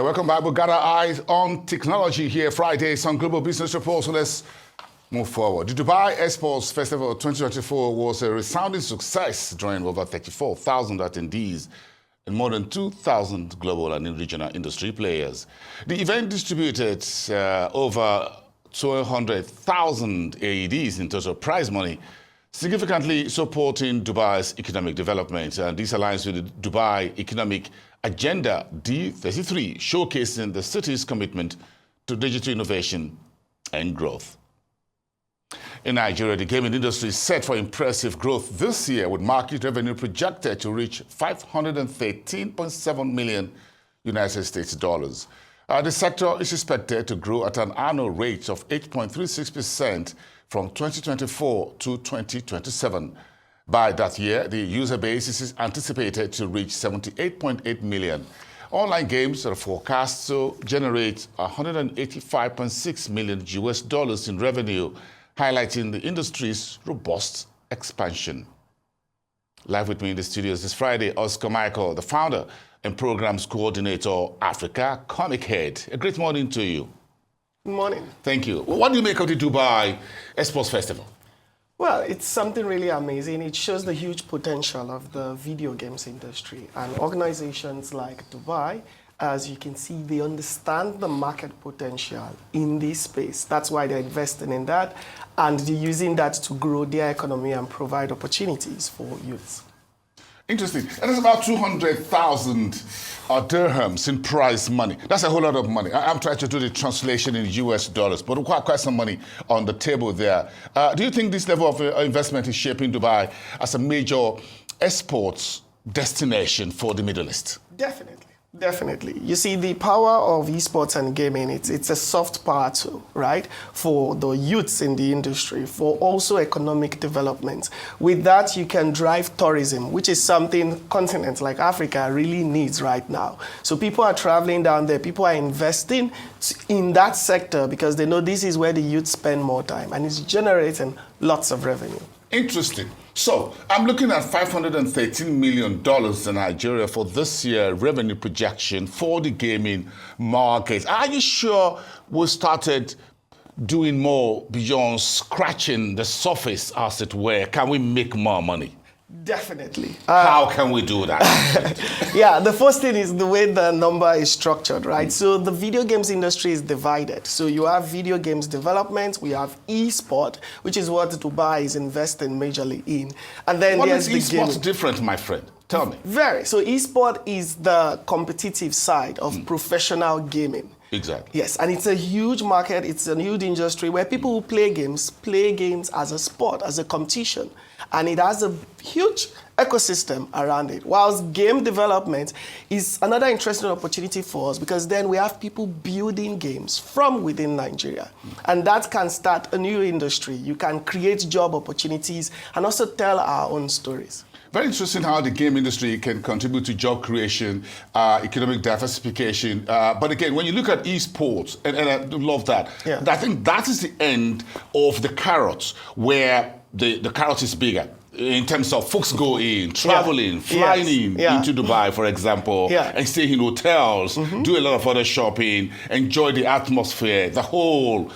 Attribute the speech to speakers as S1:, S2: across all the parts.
S1: Welcome back. We've got our eyes on technology here Fridays on Global Business Report. So let's move forward. The Dubai Exports Festival 2024 was a resounding success, drawing over 34,000 attendees and more than 2,000 global and regional industry players. The event distributed over 200,000 AEDs in total prize money, significantly supporting Dubai's economic development. And this aligns with the Dubai Economic Agenda D33, showcasing the city's commitment to digital innovation and growth. In Nigeria, the gaming industry is set for impressive growth this year, with market revenue projected to reach $513.7 million United States dollars. The sector is expected to grow at an annual rate of 8.36% from 2024 to 2027. By that year, the user base is anticipated to reach 78.8 million. Online games are forecast to generate $185.6 million US dollars in revenue, highlighting the industry's robust expansion. Live with me in the studios this Friday, Oscar Michael, the founder and programs coordinator, Africa Comic Head. A great morning to you.
S2: Good morning.
S1: Thank you. What do you make of the Dubai Exports Festival?
S2: Well, it's something really amazing. It shows the huge potential of the video games industry, and organizations like Dubai, as you can see, they understand the market potential in this space. That's why they're investing in that, and they're using that to grow their economy and provide opportunities for youths.
S1: Interesting. And it's about 200,000 dirhams in prize money. That's a whole lot of money. I'm trying to do the translation in US dollars, but quite some money on the table there. Do you think this level of investment is shaping Dubai as a major exports destination for the Middle East?
S2: Definitely. Definitely. You see, the power of esports and gaming, it's a soft power tool, right, for the youths in the industry, for also economic development. With that, you can drive tourism, which is something continents like Africa really needs right now. So people are traveling down there, people are investing in that sector because they know this is where the youth spend more time, and it's generating lots of revenue.
S1: Interesting. So I'm looking at $513 million in Nigeria for this year revenue projection for the gaming market. Are you sure we started doing more beyond scratching the surface, as it were? Can we make more money?
S2: Definitely.
S1: How can we do that?
S2: Yeah, the first thing is the way the number is structured, right? So the video games industry is divided. So you have video games development, we have e-sport, which is what Dubai is investing majorly in. And then
S1: what
S2: there's
S1: is
S2: the
S1: e-sports different, my friend? Tell me.
S2: Very. So e-sport is the competitive side of professional gaming.
S1: Exactly.
S2: Yes, and it's a huge market, it's a huge industry where people who play games as a sport, as a competition. And it has a huge ecosystem around it. Whilst game development is another interesting opportunity for us, because then we have people building games from within Nigeria. And that can start a new industry. You can create job opportunities and also tell our own stories.
S1: Very interesting how the game industry can contribute to job creation, economic diversification. But again, when you look at esports, and I love that,
S2: yeah.
S1: I think that is the end of the carrot, where the carrot is bigger. In terms of folks go in, traveling, flying into Dubai, for example, and stay in hotels, do a lot of other shopping, enjoy the atmosphere, the whole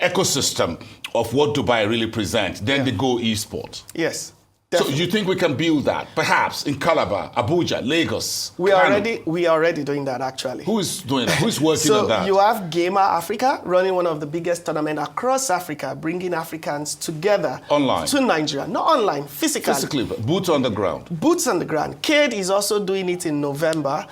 S1: ecosystem of what Dubai really presents. Then they go esports.
S2: Yes.
S1: So
S2: Definitely.
S1: you think we can build that, perhaps in Calabar, Abuja, Lagos?
S2: We are already doing that, actually.
S1: Who is doing that? Who is working on that?
S2: So you have Gamer Africa running one of the biggest tournaments across Africa, bringing Africans together
S1: online
S2: to Nigeria. Not online, physically.
S1: Physically, but boots on the ground.
S2: Boots on the ground. Cade is also doing it in November.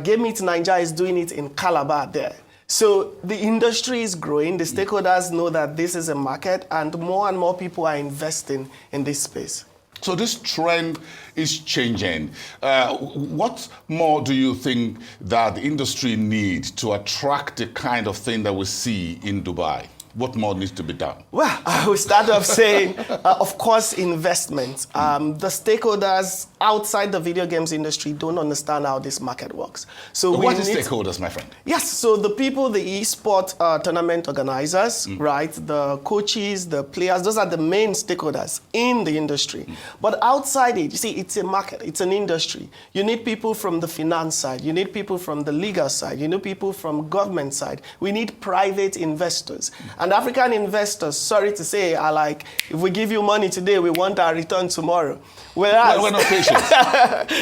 S2: Game It Nigeria is doing it in Calabar there. So the industry is growing. The stakeholders know that this is a market, and more people are investing in this space.
S1: So this trend is changing. What more do you think that the industry needs to attract the kind of thing that we see in Dubai? What more needs to be done?
S2: Well, I will start off saying, of course, investment. The stakeholders outside the video games industry don't understand how this market works. So
S1: what is stakeholders, my friend?
S2: Yes, so the people, the esport tournament organizers, right, the coaches, the players, those are the main stakeholders in the industry. But outside it, you see, it's a market, it's an industry. You need people from the finance side, you need people from the legal side, you need people from government side. We need private investors. And African investors, sorry to say, are like, if we give you money today, we want our return tomorrow. Whereas,
S1: we're not patient.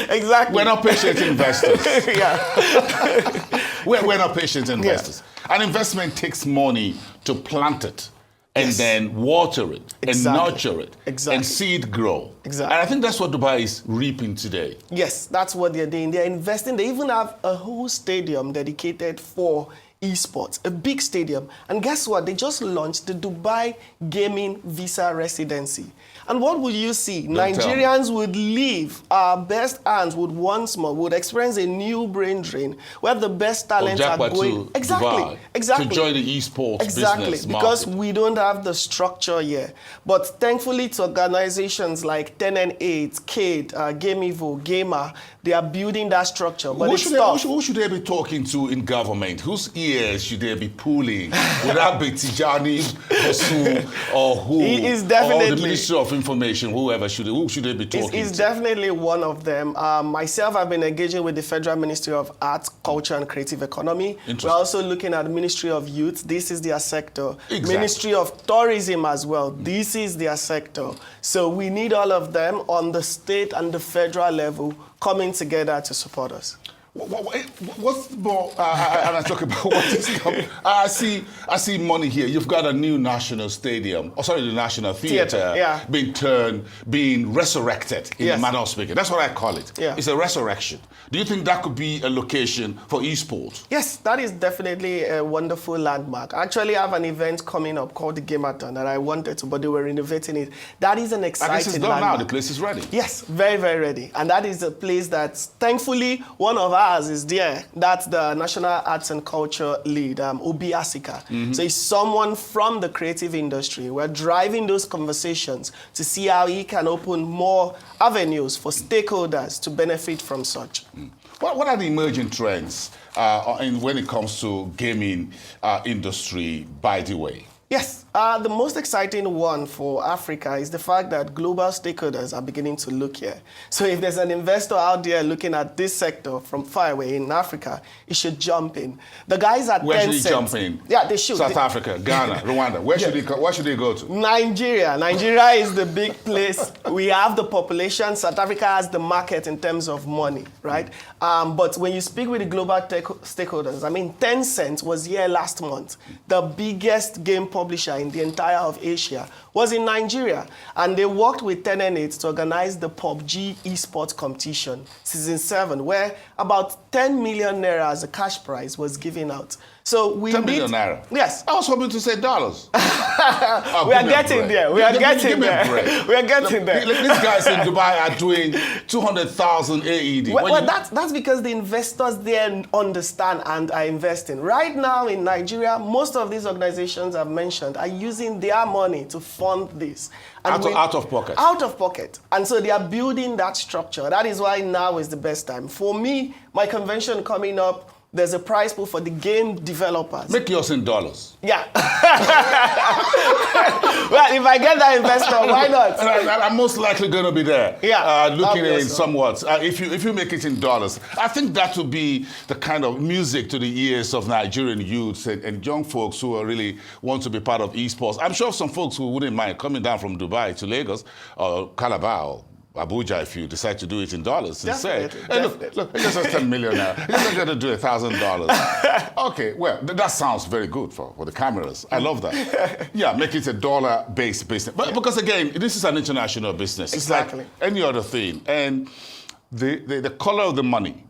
S2: Exactly.
S1: We're not patient investors.
S2: Yeah.
S1: we're not patient investors. An investment takes money to plant it and then water it and nurture it and see it grow.
S2: Exactly.
S1: And I think that's what Dubai is reaping today.
S2: Yes, that's what they're doing. They're investing. They even have a whole stadium dedicated for esports, a big stadium. And guess what? They just launched the Dubai Gaming Visa Residency. And what would you see? Nigerians would leave, our best hands would once more, would experience a new brain drain where the best talents are going.
S1: Dubai,
S2: exactly.
S1: To join the esports business
S2: because
S1: market.
S2: we don't have the structure here. But thankfully to organizations like 10n8, Kate, Gamevo, Gamer, they are building that structure. But
S1: who should they be talking to in government? Whose ears should they be pulling? Would that be Tijani, Bosu, or who?
S2: He is definitely.
S1: Or the Ministry of Information, who should they be talking to?
S2: He's definitely one of them. Myself, I've been engaging with the Federal Ministry of Arts, Culture and Creative Economy. We're also looking at the Ministry of Youth. This is their sector.
S1: Exactly.
S2: Ministry of Tourism as well. This is their sector. So we need all of them on the state and the federal level coming together to support us.
S1: What's more, and I talk about what is coming. I see money here. You've got a new national stadium, the National Theatre, being resurrected in a manner of speaking. That's what I call it.
S2: Yeah.
S1: It's a resurrection. Do you think that could be a location for esports?
S2: Yes, that is definitely a wonderful landmark. I actually have an event coming up called the Gamerton that I wanted to, but they were renovating it. That is an exciting
S1: landmark. It's done now. The place is ready.
S2: Yes, very, very ready. And that is a place that, thankfully, one of ours is there. That's the National Arts and Culture lead, Obi Asika. So he's someone from the creative industry. We're driving those conversations to see how he can open more avenues for stakeholders to benefit from such.
S1: What are the emerging trends when it comes to gaming industry, by the way?
S2: Yes, the most exciting one for Africa is the fact that global stakeholders are beginning to look here. So if there's an investor out there looking at this sector from far away in Africa, he should jump in. The guys at Tencent...
S1: Where should he jump in?
S2: Yeah, they should.
S1: South Africa, Ghana, Rwanda. Where should they go to?
S2: Nigeria. Nigeria is the big place. We have the population. South Africa has the market in terms of money, right? But when you speak with the global stakeholders, I mean, Tencent was here last month. The biggest game publisher in the entire of Asia was in Nigeria, and they worked with 10n8 to organize the PUBG esports competition, season 7, where about 10 million naira as a cash prize was given out. So we
S1: 10 million naira?
S2: Yes.
S1: I was hoping to say dollars.
S2: We are getting there. We are getting there. We are getting there.
S1: These guys in Dubai are doing 200,000 AED.
S2: Well, that's because the investors there understand and are investing. Right now in Nigeria, most of these organizations I've mentioned are using their money to fund this. And
S1: out of pocket.
S2: Out of pocket. And so they are building that structure. That is why now is the best time. For me, my convention coming up, there's a prize pool for the game developers.
S1: Make yours in dollars.
S2: Yeah. Well, if I get that investor, why not?
S1: I'm most likely going to be there.
S2: Yeah.
S1: Looking in somewhat. If you make it in dollars, I think that would be the kind of music to the ears of Nigerian youths and young folks who really want to be part of esports. I'm sure some folks who wouldn't mind coming down from Dubai to Lagos or Calabar or Abuja, if you decide to do it in dollars, and say, hey, look, it's just 10 million now. You're not going to do $1,000. Okay, well, that sounds very good for the cameras. I love that. Yeah, make it a dollar-based business. But because, again, this is an international business.
S2: Exactly.
S1: It's like any other thing. And the color of the money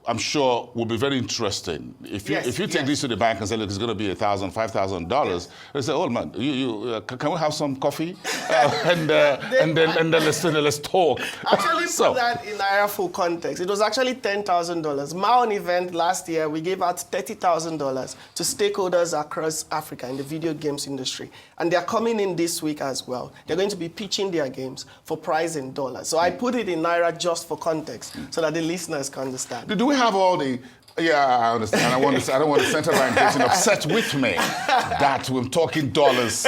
S1: I'm sure will be very interesting. If you take this to the bank and say, look, it's going to be $1,000, $5,000, they say, oh man, can we have some coffee? And then let's talk.
S2: Actually, put that in Naira full context. It was actually $10,000. My own event last year, we gave out $30,000 to stakeholders across Africa in the video games industry. And they're coming in this week as well. They're going to be pitching their games for price in dollars. So I put it in Naira just for context so that the listeners can understand.
S1: Do we have all the... Yeah, I understand. I don't want the central bank getting upset with me that we're talking dollars.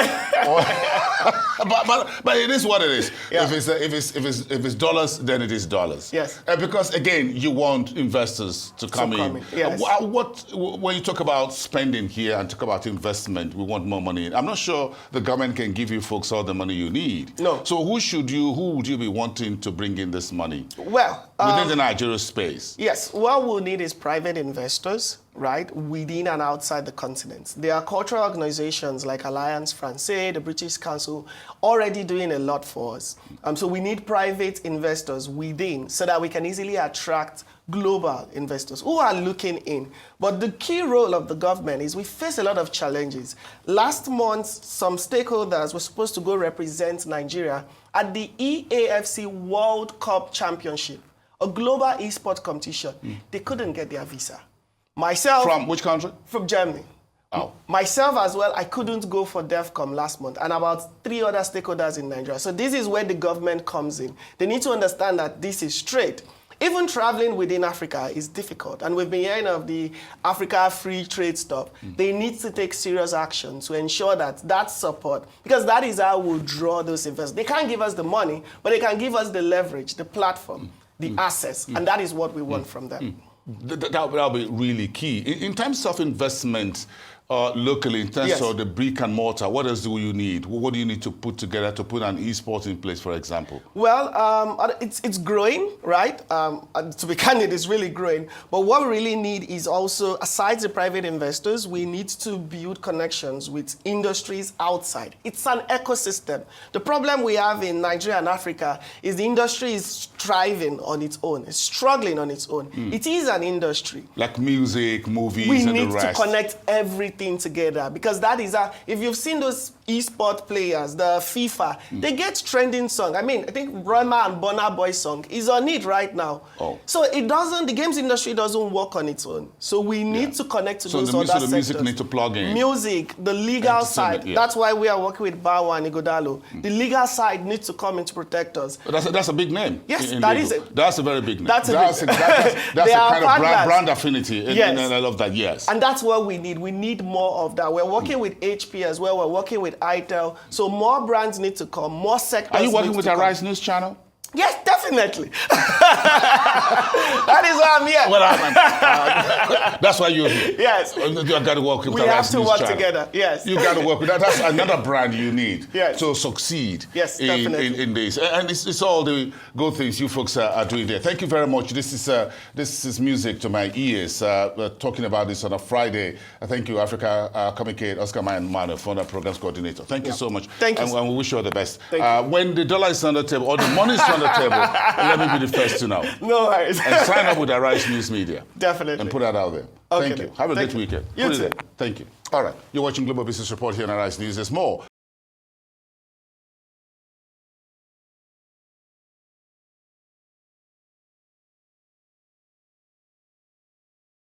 S1: But it is what it is.
S2: Yeah.
S1: If it's dollars, then it is dollars.
S2: Yes.
S1: Because again, you want investors to come in.
S2: Yes.
S1: When you talk about spending here and talk about investment, we want more money. I'm not sure the government can give you folks all the money you need.
S2: No.
S1: So who would you be wanting to bring in this money?
S2: Well,
S1: within the Nigeria space.
S2: Yes. What we'll need is private investors, right, within and outside the continent. There are cultural organizations like Alliance Francaise, the British Council, already doing a lot for us. So we need private investors within so that we can easily attract global investors who are looking in. But the key role of the government is we face a lot of challenges. Last month, some stakeholders were supposed to go represent Nigeria at the EAFC World Cup Championship, a global esports competition. They couldn't get their visa. Myself...
S1: From which country?
S2: From Germany.
S1: Oh.
S2: Myself as well, I couldn't go for DEFCON last month, and about 3 other stakeholders in Nigeria. So this is where the government comes in. They need to understand that this is trade. Even traveling within Africa is difficult, and we've been hearing of the Africa free trade stuff. They need to take serious action to ensure that support, because that is how we'll draw those investors. They can't give us the money, but they can give us the leverage, the platform, the access, and that is what we want from them.
S1: That'll be really key. In terms of investment locally, in terms of the brick and mortar, what else do you need? What do you need to put together to put an esports in place, for example?
S2: Well, it's growing, right? To be candid, it's really growing. But what we really need is also, aside the private investors, we need to build connections with industries outside. It's an ecosystem. The problem we have in Nigeria and Africa is the industry is striving on its own. It's struggling on its own. It is an industry.
S1: Like music, movies,
S2: we
S1: and the
S2: need
S1: rest.
S2: to connect everything together, because that is if you've seen those esport players, the FIFA, they get trending song. I think Rema and Burna Boy song is on it right now.
S1: Oh.
S2: So the games industry doesn't work on its own. So we need to connect to those other sectors.
S1: So the music need to plug in.
S2: Music, the legal side. That's why we are working with Bawa and Igodalo. The legal side needs to come in to protect us.
S1: That's a big name.
S2: Yes,
S1: That's a very big name.
S2: That's a
S1: kind of brand affinity. And I love that, yes.
S2: And that's what we need. We need more of that. We're working with HP as well. We're working with ITEL. So more brands need to come. More sectors.
S1: Are you working with Arise News Channel?
S2: Yes, definitely. That is why I'm here.
S1: Well, that's why you're here.
S2: Yes.
S1: You got to work with
S2: We
S1: Arise
S2: have to
S1: News
S2: work
S1: Channel.
S2: together. Yes.
S1: You got to work with that. That's another brand you need to succeed in this. And it's all the good things you folks are doing there. Thank you very much. This is music to my ears. Talking about this on a Friday. Thank you, Africa Communicate, Oscar Mano, Founder Programs Coordinator. Thank you so much.
S2: Thank you.
S1: And we wish you all the best. When the dollar is on the table, or the money is on the table, let me be the first to know.
S2: No worries.
S1: And sign up with Arise News Media.
S2: Definitely.
S1: And put that out there.
S2: Okay,
S1: Thank you. Have a great weekend.
S2: You too.
S1: Thank you. All right. You're watching Global Business Report here on Arise News. There's more